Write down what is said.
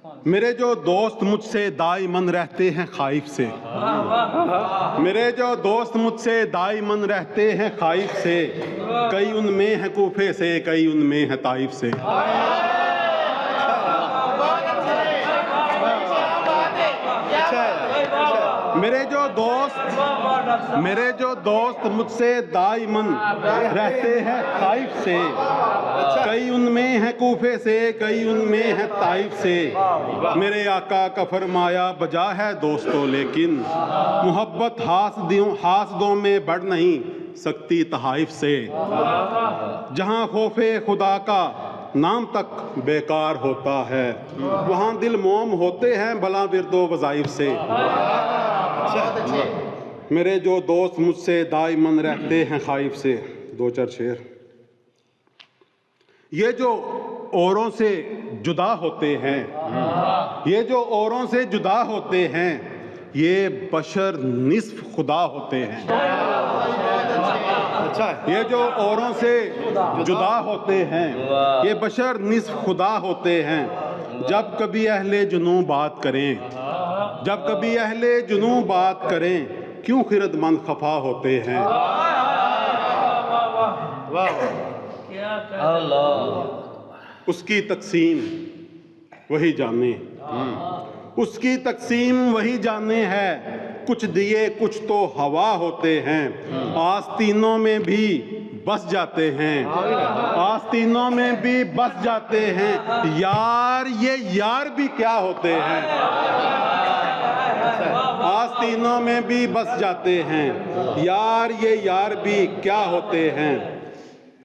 मेरे जो दोस्त मुझसे दाईमन रहते हैं खाइफ से, मेरे जो दोस्त मुझसे दाईमन रहते हैं खाइफ से, कई उनमें है कूफे से, कई उनमें है ताइफ से। मेरे जो दोस्त मुझसे दाईमन रहते हैं खाइफ से, कई उनमें है कूफे से, कई उनमें है ताइफ से। मेरे आका का फरमाया बजा है दोस्तों, लेकिन मोहब्बत हासदों में बढ़ नहीं सकती तहाइफ से। जहाँ खौफे खुदा का नाम तक बेकार होता है, वहाँ दिल मोम होते हैं भला विर्दो वज़ाइफ से। मेरे जो दोस्त मुझसे दाईमन रहते हैं खाइफ से। दो चार शेर। ये जो औरों से जुदा होते हैं, ये जो औरों से जुदा होते हैं, ये बशर निस्फ खुदा होते हैं। अच्छा, ये जो औरों से जुदा होते हैं, ये बशर निस्फ खुदा होते हैं। जब कभी अहले जुनू बात करें, जब कभी अहले जुनू बात करें, क्यों खिरदमंद खफा होते हैं। उसकी तकसीम वही जाने, उसकी तकसीम वही जाने है। कुछ दिए कुछ तो हवा होते हैं, आस्तीनों में भी बस जाते हैं, आस्तीनों में भी बस जाते हैं। यार ये यार भी क्या होते हैं, आस्तीनों में भी बस जाते हैं। यार ये यार भी क्या होते हैं।